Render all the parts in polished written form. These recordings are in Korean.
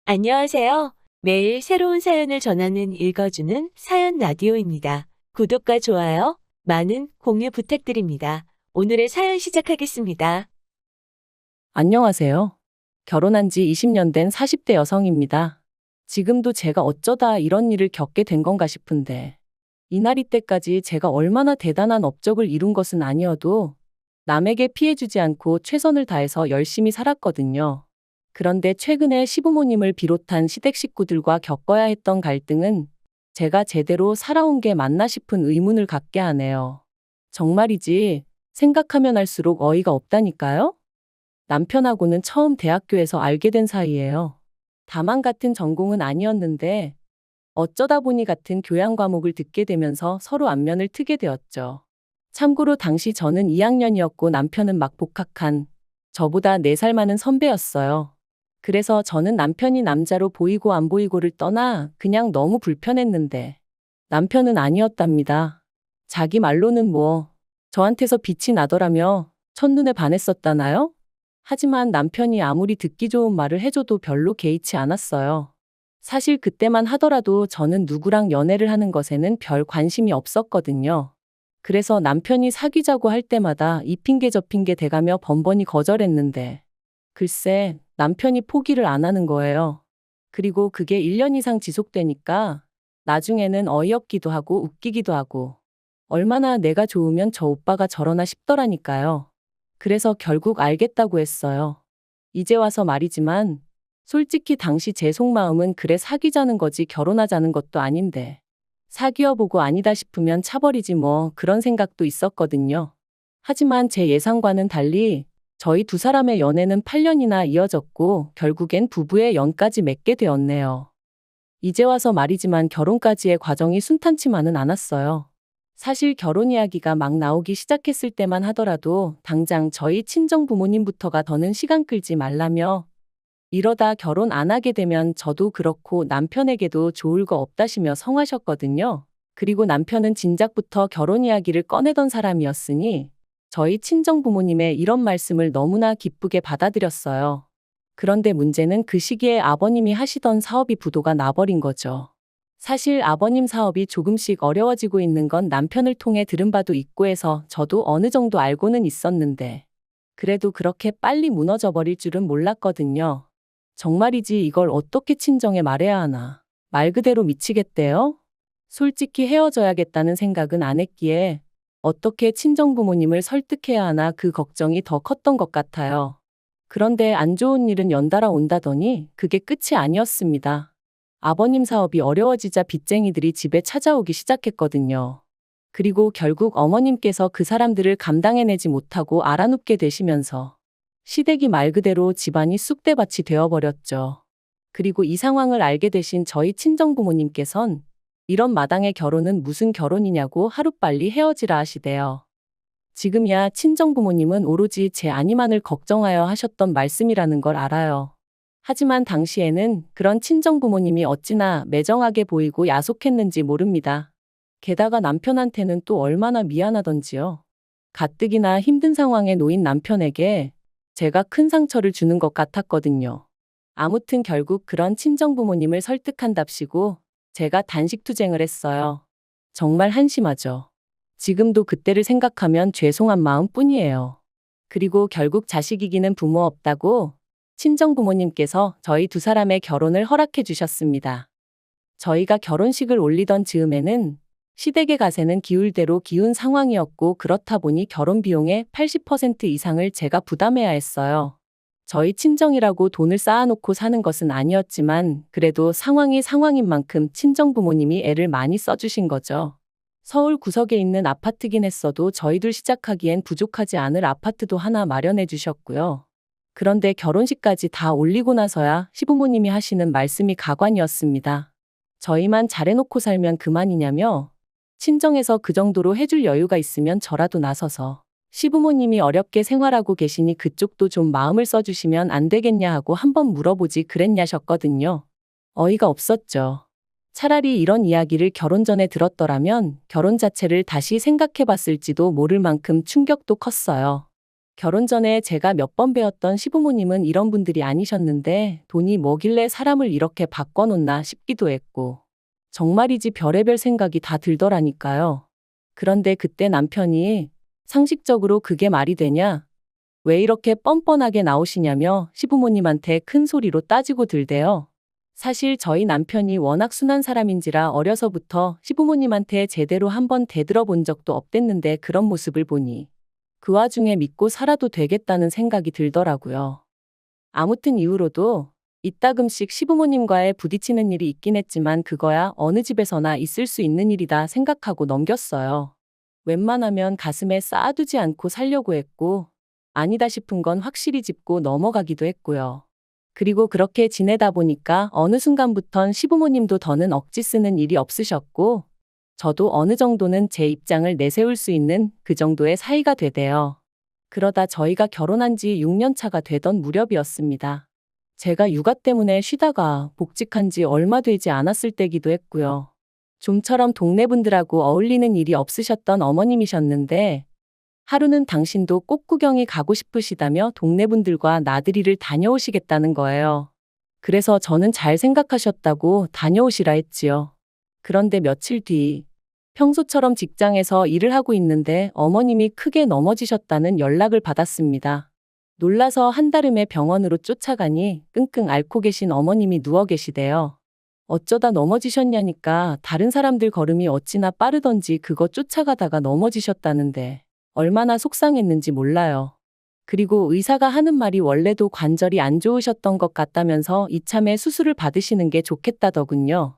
안녕하세요. 매일 새로운 사연을 전하는 읽어주는 사연 라디오입니다. 구독과 좋아요, 많은 공유 부탁드립니다. 오늘의 사연 시작하겠습니다. 안녕하세요. 결혼한 지 20년 된 40대 여성입니다. 지금도 제가 어쩌다 이런 일을 겪게 된 건가 싶은데, 이날이 때까지 제가 얼마나 대단한 업적을 이룬 것은 아니어도 남에게 피해주지 않고 최선을 다해서 열심히 살았거든요. 그런데 최근에 시부모님을 비롯한 시댁 식구들과 겪어야 했던 갈등은 제가 제대로 살아온 게 맞나 싶은 의문을 갖게 하네요. 정말이지 생각하면 할수록 어이가 없다니까요? 남편하고는 처음 대학교에서 알게 된 사이예요. 다만 같은 전공은 아니었는데 어쩌다 보니 같은 교양 과목을 듣게 되면서 서로 안면을 트게 되었죠. 참고로 당시 저는 2학년이었고 남편은 막 복학한 저보다 4살 많은 선배였어요. 그래서 저는 남편이 남자로 보이고 안 보이고를 떠나 그냥 너무 불편했는데 남편은 아니었답니다. 자기 말로는 저한테서 빛이 나더라며 첫눈에 반했었다나요? 하지만 남편이 아무리 듣기 좋은 말을 해줘도 별로 개의치 않았어요. 사실 그때만 하더라도 저는 누구랑 연애를 하는 것에는 별 관심이 없었거든요. 그래서 남편이 사귀자고 할 때마다 이 핑계 저 핑계 대가며 번번이 거절했는데, 글쎄, 남편이 포기를 안 하는 거예요. 그리고 그게 1년 이상 지속되니까 나중에는 어이없기도 하고 웃기기도 하고, 얼마나 내가 좋으면 저 오빠가 저러나 싶더라니까요. 그래서 결국 알겠다고 했어요. 이제 와서 말이지만 솔직히 당시 제 속마음은 그래 사귀자는 거지 결혼하자는 것도 아닌데 사귀어보고 아니다 싶으면 차버리지 그런 생각도 있었거든요. 하지만 제 예상과는 달리 저희 두 사람의 연애는 8년이나 이어졌고 결국엔 부부의 연까지 맺게 되었네요. 이제 와서 말이지만 결혼까지의 과정이 순탄치만은 않았어요. 사실 결혼 이야기가 막 나오기 시작했을 때만 하더라도 당장 저희 친정 부모님부터가 더는 시간 끌지 말라며 이러다 결혼 안 하게 되면 저도 그렇고 남편에게도 좋을 거 없다시며 성하셨거든요. 그리고 남편은 진작부터 결혼 이야기를 꺼내던 사람이었으니 저희 친정 부모님의 이런 말씀을 너무나 기쁘게 받아들였어요. 그런데 문제는 그 시기에 아버님이 하시던 사업이 부도가 나버린 거죠. 사실 아버님 사업이 조금씩 어려워지고 있는 건 남편을 통해 들은 바도 있고 해서 저도 어느 정도 알고는 있었는데 그래도 그렇게 빨리 무너져 버릴 줄은 몰랐거든요. 정말이지 이걸 어떻게 친정에 말해야 하나. 말 그대로 미치겠대요? 솔직히 헤어져야겠다는 생각은 안 했기에 어떻게 친정 부모님을 설득해야 하나 그 걱정이 더 컸던 것 같아요. 그런데 안 좋은 일은 연달아 온다더니 그게 끝이 아니었습니다. 아버님 사업이 어려워지자 빚쟁이들이 집에 찾아오기 시작했거든요. 그리고 결국 어머님께서 그 사람들을 감당해내지 못하고 알아눕게 되시면서 시댁이 말 그대로 집안이 쑥대밭이 되어버렸죠. 그리고 이 상황을 알게 되신 저희 친정부모님께선 이런 마당의 결혼은 무슨 결혼이냐고 하루빨리 헤어지라 하시대요. 지금이야 친정부모님은 오로지 제 안위만을 걱정하여 하셨던 말씀이라는 걸 알아요. 하지만 당시에는 그런 친정부모님이 어찌나 매정하게 보이고 야속했는지 모릅니다. 게다가 남편한테는 또 얼마나 미안하던지요. 가뜩이나 힘든 상황에 놓인 남편에게 제가 큰 상처를 주는 것 같았거든요. 아무튼 결국 그런 친정부모님을 설득한답시고 제가 단식투쟁을 했어요. 정말 한심하죠. 지금도 그때를 생각하면 죄송한 마음뿐이에요. 그리고 결국 자식 이기는 부모 없다고 친정 부모님께서 저희 두 사람의 결혼을 허락해 주셨습니다. 저희가 결혼식을 올리던 즈음에는 시댁의 가세는 기울 대로 기운 상황이었고 그렇다 보니 결혼 비용의 80% 이상을 제가 부담해야 했어요. 저희 친정이라고 돈을 쌓아놓고 사는 것은 아니었지만 그래도 상황이 상황인 만큼 친정 부모님이 애를 많이 써주신 거죠. 서울 구석에 있는 아파트긴 했어도 저희들 시작하기엔 부족하지 않을 아파트도 하나 마련해 주셨고요. 그런데 결혼식까지 다 올리고 나서야 시부모님이 하시는 말씀이 가관이었습니다. 저희만 잘해놓고 살면 그만이냐며 친정에서 그 정도로 해줄 여유가 있으면 저라도 나서서 시부모님이 어렵게 생활하고 계시니 그쪽도 좀 마음을 써주시면 안 되겠냐 하고 한번 물어보지 그랬냐셨거든요. 어이가 없었죠. 차라리 이런 이야기를 결혼 전에 들었더라면 결혼 자체를 다시 생각해봤을지도 모를 만큼 충격도 컸어요. 결혼 전에 제가 몇 번 뵈었던 시부모님은 이런 분들이 아니셨는데 돈이 뭐길래 사람을 이렇게 바꿔놓나 싶기도 했고 정말이지 별의별 생각이 다 들더라니까요. 그런데 그때 남편이 상식적으로 그게 말이 되냐? 왜 이렇게 뻔뻔하게 나오시냐며 시부모님한테 큰 소리로 따지고 들대요. 사실 저희 남편이 워낙 순한 사람인지라 어려서부터 시부모님한테 제대로 한번 대들어 본 적도 없댔는데 그런 모습을 보니 그 와중에 믿고 살아도 되겠다는 생각이 들더라고요. 아무튼 이후로도 이따금씩 시부모님과의 부딪히는 일이 있긴 했지만 그거야 어느 집에서나 있을 수 있는 일이다 생각하고 넘겼어요. 웬만하면 가슴에 쌓아두지 않고 살려고 했고 아니다 싶은 건 확실히 짚고 넘어가기도 했고요. 그리고 그렇게 지내다 보니까 어느 순간부턴 시부모님도 더는 억지 쓰는 일이 없으셨고 저도 어느 정도는 제 입장을 내세울 수 있는 그 정도의 사이가 되대요. 그러다 저희가 결혼한 지 6년 차가 되던 무렵이었습니다. 제가 육아 때문에 쉬다가 복직한 지 얼마 되지 않았을 때기도 했고요. 좀처럼 동네 분들하고 어울리는 일이 없으셨던 어머님이셨는데 하루는 당신도 꽃 구경이 가고 싶으시다며 동네 분들과 나들이를 다녀오시겠다는 거예요. 그래서 저는 잘 생각하셨다고 다녀오시라 했지요. 그런데 며칠 뒤 평소처럼 직장에서 일을 하고 있는데 어머님이 크게 넘어지셨다는 연락을 받았습니다. 놀라서 한달음에 병원으로 쫓아가니 끙끙 앓고 계신 어머님이 누워 계시대요. 어쩌다 넘어지셨냐니까 다른 사람들 걸음이 어찌나 빠르던지 그거 쫓아가다가 넘어지셨다는데 얼마나 속상했는지 몰라요. 그리고 의사가 하는 말이 원래도 관절이 안 좋으셨던 것 같다면서 이참에 수술을 받으시는 게 좋겠다더군요.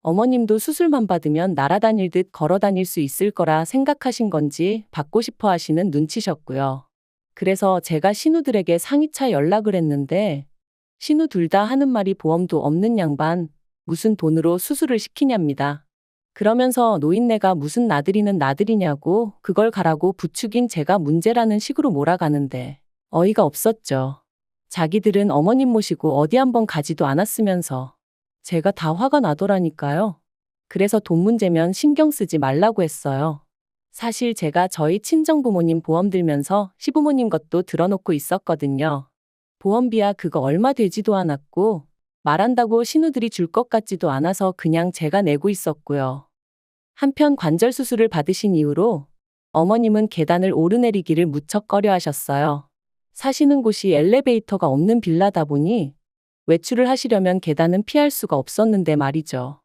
어머님도 수술만 받으면 날아다닐 듯 걸어다닐 수 있을 거라 생각하신 건지 받고 싶어 하시는 눈치셨고요. 그래서 제가 신우들에게 상의차 연락을 했는데 신우 둘 다 하는 말이 보험도 없는 양반 무슨 돈으로 수술을 시키냐입니다. 그러면서 노인네가 무슨 나들이는 나들이냐고 그걸 가라고 부추긴 제가 문제라는 식으로 몰아가는데 어이가 없었죠. 자기들은 어머님 모시고 어디 한번 가지도 않았으면서 제가 다 화가 나더라니까요. 그래서 돈 문제면 신경 쓰지 말라고 했어요. 사실 제가 저희 친정부모님 보험 들면서 시부모님 것도 들어놓고 있었거든요. 보험비야 그거 얼마 되지도 않았고 말한다고 신우들이 줄 것 같지도 않아서 그냥 제가 내고 있었고요. 한편 관절 수술을 받으신 이후로 어머님은 계단을 오르내리기를 무척 꺼려 하셨어요. 사시는 곳이 엘리베이터가 없는 빌라다 보니 외출을 하시려면 계단은 피할 수가 없었는데 말이죠.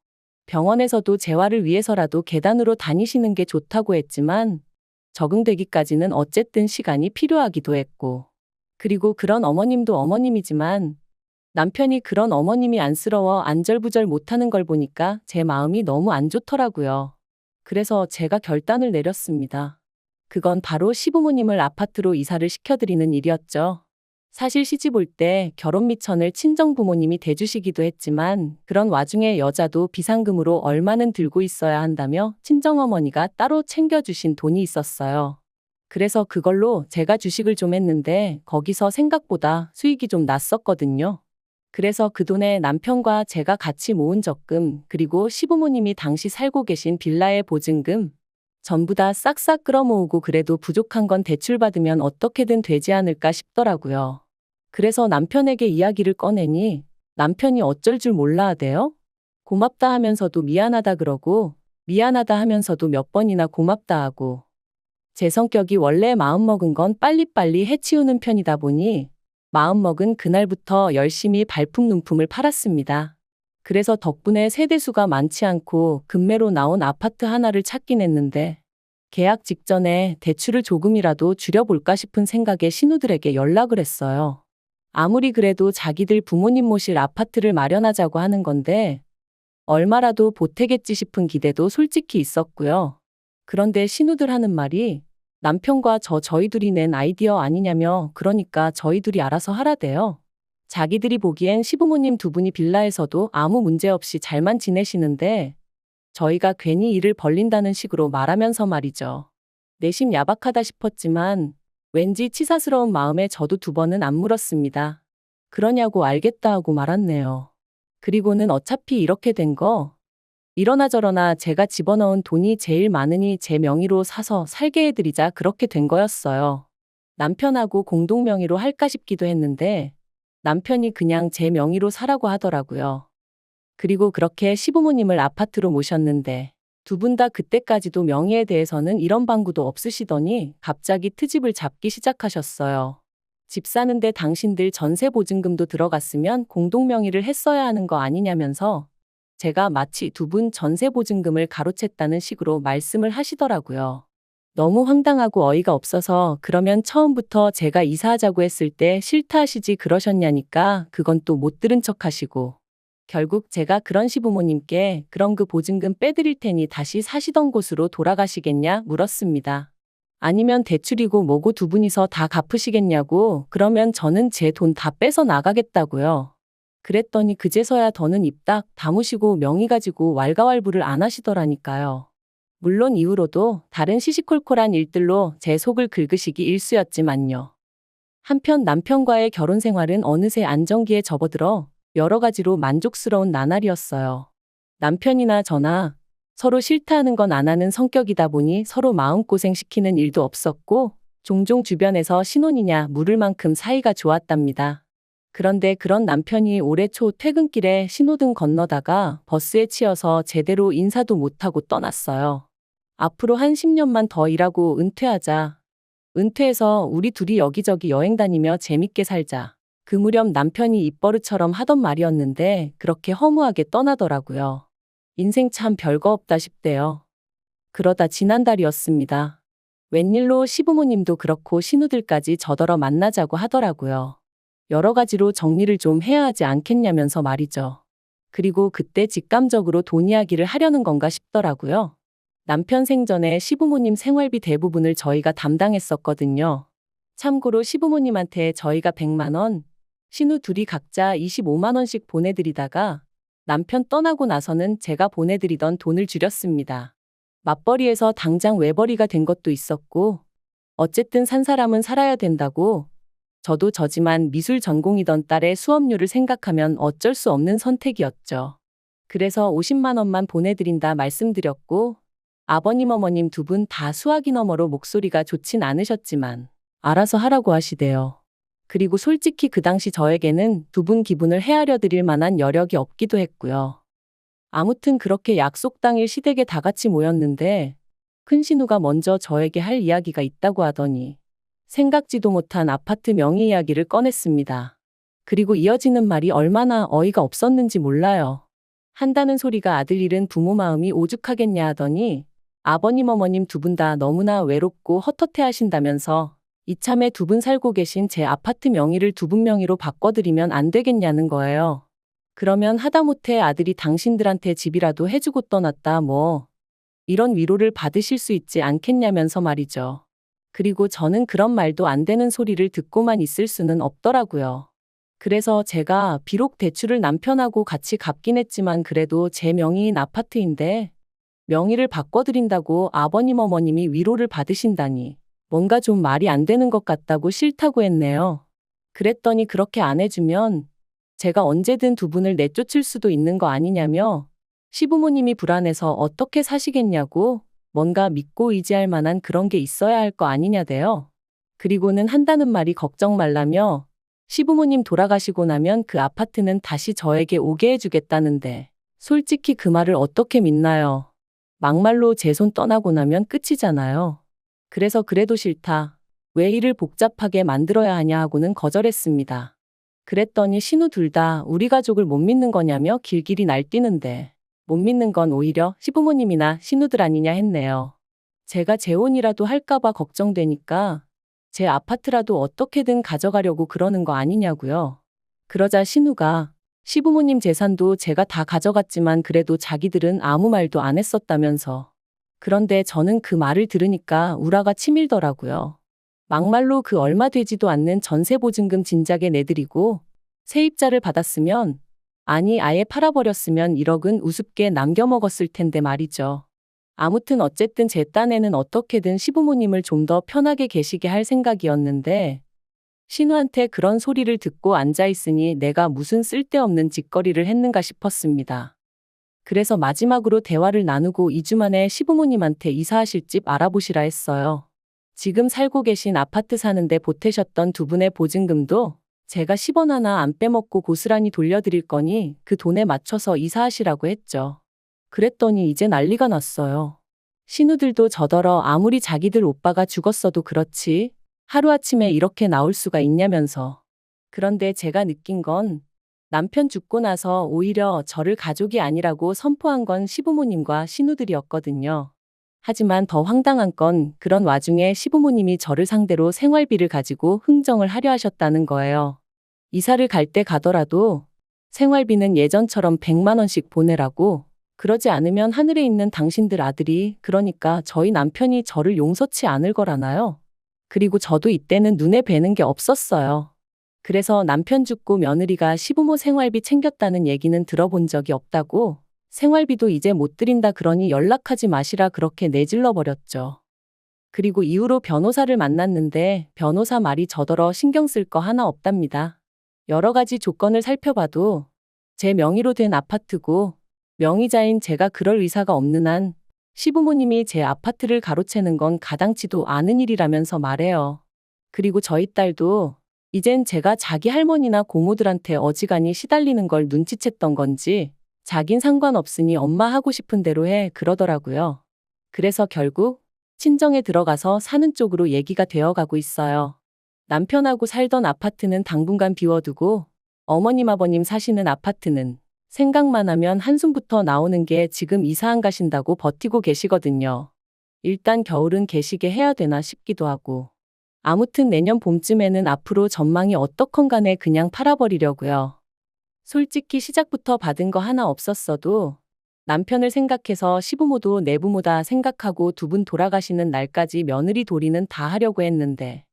병원에서도 재활을 위해서라도 계단으로 다니시는 게 좋다고 했지만 적응되기까지는 어쨌든 시간이 필요하기도 했고 그리고 그런 어머님도 어머님이지만 남편이 그런 어머님이 안쓰러워 안절부절 못하는 걸 보니까 제 마음이 너무 안 좋더라고요. 그래서 제가 결단을 내렸습니다. 그건 바로 시부모님을 아파트로 이사를 시켜드리는 일이었죠. 사실 시집 올 때 결혼 미천을 친정부모님이 대주시기도 했지만 그런 와중에 여자도 비상금으로 얼마는 들고 있어야 한다며 친정어머니가 따로 챙겨주신 돈이 있었어요. 그래서 그걸로 제가 주식을 좀 했는데 거기서 생각보다 수익이 좀 났었거든요. 그래서 그 돈에 남편과 제가 같이 모은 적금 그리고 시부모님이 당시 살고 계신 빌라의 보증금 전부 다 싹싹 끌어모으고 그래도 부족한 건 대출받으면 어떻게든 되지 않을까 싶더라고요. 그래서 남편에게 이야기를 꺼내니 남편이 어쩔 줄 몰라 하대요. 고맙다 하면서도 미안하다 그러고 미안하다 하면서도 몇 번이나 고맙다 하고 제 성격이 원래 마음먹은 건 빨리빨리 해치우는 편이다 보니 마음먹은 그날부터 열심히 발품눈품을 팔았습니다. 그래서 덕분에 세대수가 많지 않고 급매로 나온 아파트 하나를 찾긴 했는데 계약 직전에 대출을 조금이라도 줄여볼까 싶은 생각에 신우들에게 연락을 했어요. 아무리 그래도 자기들 부모님 모실 아파트를 마련하자고 하는 건데 얼마라도 보태겠지 싶은 기대도 솔직히 있었고요. 그런데 신우들 하는 말이 남편과 저희 둘이 낸 아이디어 아니냐며 그러니까 저희 둘이 알아서 하라대요. 자기들이 보기엔 시부모님 두 분이 빌라에서도 아무 문제 없이 잘만 지내시는데 저희가 괜히 일을 벌린다는 식으로 말하면서 말이죠. 내심 야박하다 싶었지만 왠지 치사스러운 마음에 저도 두 번은 안 물었습니다. 그러냐고 알겠다 하고 말았네요. 그리고는 어차피 이렇게 된 거 이러나 저러나 제가 집어넣은 돈이 제일 많으니 제 명의로 사서 살게 해드리자 그렇게 된 거였어요. 남편하고 공동 명의로 할까 싶기도 했는데 남편이 그냥 제 명의로 사라고 하더라고요. 그리고 그렇게 시부모님을 아파트로 모셨는데 두 분 다 그때까지도 명의에 대해서는 이런 방구도 없으시더니 갑자기 트집을 잡기 시작하셨어요. 집 사는데 당신들 전세 보증금도 들어갔으면 공동 명의를 했어야 하는 거 아니냐면서 제가 마치 두 분 전세 보증금을 가로챘다는 식으로 말씀을 하시더라고요. 너무 황당하고 어이가 없어서 그러면 처음부터 제가 이사하자고 했을 때 싫다 하시지 그러셨냐니까 그건 또 못 들은 척 하시고 결국 제가 그런 시부모님께 그럼 그 보증금 빼드릴 테니 다시 사시던 곳으로 돌아가시겠냐 물었습니다. 아니면 대출이고 뭐고 두 분이서 다 갚으시겠냐고 그러면 저는 제 돈 다 빼서 나가겠다고요. 그랬더니 그제서야 더는 입 딱 다무시고 명의 가지고 왈가왈부를 안 하시더라니까요. 물론 이후로도 다른 시시콜콜한 일들로 제 속을 긁으시기 일쑤였지만요. 한편 남편과의 결혼 생활은 어느새 안정기에 접어들어 여러 가지로 만족스러운 나날이었어요. 남편이나 저나 서로 싫다 하는 건 안 하는 성격이다 보니 서로 마음고생 시키는 일도 없었고 종종 주변에서 신혼이냐 물을 만큼 사이가 좋았답니다. 그런데 그런 남편이 올해 초 퇴근길에 신호등 건너다가 버스에 치여서 제대로 인사도 못하고 떠났어요. 앞으로 한 10년만 더 일하고 은퇴하자. 은퇴해서 우리 둘이 여기저기 여행 다니며 재밌게 살자. 그 무렵 남편이 입버릇처럼 하던 말이었는데 그렇게 허무하게 떠나더라고요. 인생 참 별거 없다 싶대요. 그러다 지난달이었습니다. 웬일로 시부모님도 그렇고 신우들까지 저더러 만나자고 하더라고요. 여러 가지로 정리를 좀 해야 하지 않겠냐면서 말이죠. 그리고 그때 직감적으로 돈 이야기를 하려는 건가 싶더라고요. 남편 생전에 시부모님 생활비 대부분을 저희가 담당했었거든요. 참고로 시부모님한테 저희가 100만 원, 신우 둘이 각자 25만 원씩 보내드리다가 남편 떠나고 나서는 제가 보내드리던 돈을 줄였습니다. 맞벌이에서 당장 외벌이가 된 것도 있었고 어쨌든 산 사람은 살아야 된다고 저도 저지만 미술 전공이던 딸의 수업료를 생각하면 어쩔 수 없는 선택이었죠. 그래서 50만 원만 보내드린다 말씀드렸고 아버님 어머님 두 분 다 수화기 너머로 목소리가 좋진 않으셨지만 알아서 하라고 하시대요. 그리고 솔직히 그 당시 저에게는 두 분 기분을 헤아려 드릴 만한 여력이 없기도 했고요. 아무튼 그렇게 약속 당일 시댁에 다 같이 모였는데 큰 신우가 먼저 저에게 할 이야기가 있다고 하더니 생각지도 못한 아파트 명의 이야기를 꺼냈습니다. 그리고 이어지는 말이 얼마나 어이가 없었는지 몰라요. 한다는 소리가 아들 일은 부모 마음이 오죽하겠냐 하더니 아버님 어머님 두 분 다 너무나 외롭고 헛헛해 하신다면서 이참에 두 분 살고 계신 제 아파트 명의를 두 분 명의로 바꿔드리면 안 되겠냐는 거예요. 그러면 하다못해 아들이 당신들한테 집이라도 해주고 떠났다 뭐 이런 위로를 받으실 수 있지 않겠냐면서 말이죠. 그리고 저는 그런 말도 안 되는 소리를 듣고만 있을 수는 없더라고요. 그래서 제가 비록 대출을 남편하고 같이 갚긴 했지만 그래도 제 명의인 아파트인데 명의를 바꿔드린다고 아버님 어머님이 위로를 받으신다니 뭔가 좀 말이 안 되는 것 같다고 싫다고 했네요. 그랬더니 그렇게 안 해주면 제가 언제든 두 분을 내쫓을 수도 있는 거 아니냐며 시부모님이 불안해서 어떻게 사시겠냐고 뭔가 믿고 의지할 만한 그런 게 있어야 할 거 아니냐대요. 그리고는 한다는 말이 걱정 말라며 시부모님 돌아가시고 나면 그 아파트는 다시 저에게 오게 해주겠다는데 솔직히 그 말을 어떻게 믿나요? 막말로 제 손 떠나고 나면 끝이잖아요. 그래서 그래도 싫다. 왜 일을 복잡하게 만들어야 하냐 하고는 거절했습니다. 그랬더니 신우 둘 다 우리 가족을 못 믿는 거냐며 길길이 날뛰는데 못 믿는 건 오히려 시부모님이나 신우들 아니냐 했네요. 제가 재혼이라도 할까봐 걱정되니까 제 아파트라도 어떻게든 가져가려고 그러는 거 아니냐고요. 그러자 신우가 시부모님 재산도 제가 다 가져갔지만 그래도 자기들은 아무 말도 안 했었다면서. 그런데 저는 그 말을 들으니까 우라가 치밀더라고요. 막말로 그 얼마 되지도 않는 전세보증금 진작에 내드리고 세입자를 받았으면 아니 아예 팔아버렸으면 1억은 우습게 남겨먹었을 텐데 말이죠. 아무튼 어쨌든 제 딴에는 어떻게든 시부모님을 좀 더 편하게 계시게 할 생각이었는데 신우한테 그런 소리를 듣고 앉아있으니 내가 무슨 쓸데없는 짓거리를 했는가 싶었습니다. 그래서 마지막으로 대화를 나누고 2주 만에 시부모님한테 이사하실 집 알아보시라 했어요. 지금 살고 계신 아파트 사는데 보태셨던 두 분의 보증금도 제가 10원 하나 안 빼먹고 고스란히 돌려드릴 거니 그 돈에 맞춰서 이사하시라고 했죠. 그랬더니 이제 난리가 났어요. 신우들도 저더러 아무리 자기들 오빠가 죽었어도 그렇지 하루아침에 이렇게 나올 수가 있냐면서. 그런데 제가 느낀 건 남편 죽고 나서 오히려 저를 가족이 아니라고 선포한 건 시부모님과 신우들이었거든요. 하지만 더 황당한 건 그런 와중에 시부모님이 저를 상대로 생활비를 가지고 흥정을 하려 하셨다는 거예요. 이사를 갈 때 가더라도 생활비는 예전처럼 100만 원씩 보내라고, 그러지 않으면 하늘에 있는 당신들 아들이, 그러니까 저희 남편이 저를 용서치 않을 거라나요? 그리고 저도 이때는 눈에 뵈는 게 없었어요. 그래서 남편 죽고 며느리가 시부모 생활비 챙겼다는 얘기는 들어본 적이 없다고, 생활비도 이제 못 드린다 그러니 연락하지 마시라 그렇게 내질러 버렸죠. 그리고 이후로 변호사를 만났는데 변호사 말이 저더러 신경 쓸 거 하나 없답니다. 여러 가지 조건을 살펴봐도 제 명의로 된 아파트고 명의자인 제가 그럴 의사가 없는 한 시부모님이 제 아파트를 가로채는 건 가당치도 않은 일이라면서 말해요. 그리고 저희 딸도 이젠 제가 자기 할머니나 고모들한테 어지간히 시달리는 걸 눈치챘던 건지 자긴 상관없으니 엄마 하고 싶은 대로 해 그러더라고요. 그래서 결국 친정에 들어가서 사는 쪽으로 얘기가 되어가고 있어요. 남편하고 살던 아파트는 당분간 비워두고 어머님 아버님 사시는 아파트는 생각만 하면 한숨부터 나오는 게 지금 이사 안 가신다고 버티고 계시거든요. 일단 겨울은 계시게 해야 되나 싶기도 하고. 아무튼 내년 봄쯤에는 앞으로 전망이 어떻건 간에 그냥 팔아버리려고요. 솔직히 시작부터 받은 거 하나 없었어도 남편을 생각해서 시부모도 내부모다 생각하고 두 분 돌아가시는 날까지 며느리 도리는 다 하려고 했는데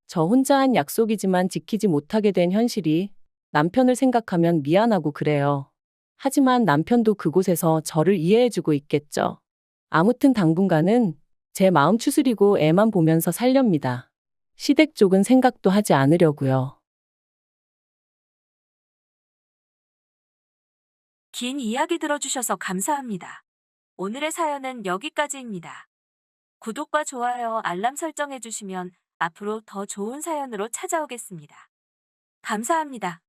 저 혼자 한 약속이지만 지키지 못하게 된 현실이 남편을 생각하면 미안하고 그래요. 하지만 남편도 그곳에서 저를 이해해주고 있겠죠. 아무튼 당분간은 제 마음 추스리고 애만 보면서 살렵니다. 시댁 쪽은 생각도 하지 않으려고요. 긴 이야기 들어주셔서 감사합니다. 오늘의 사연은 여기까지입니다. 구독과 좋아요, 알람 설정해주시면 앞으로 더 좋은 사연으로 찾아오겠습니다. 감사합니다.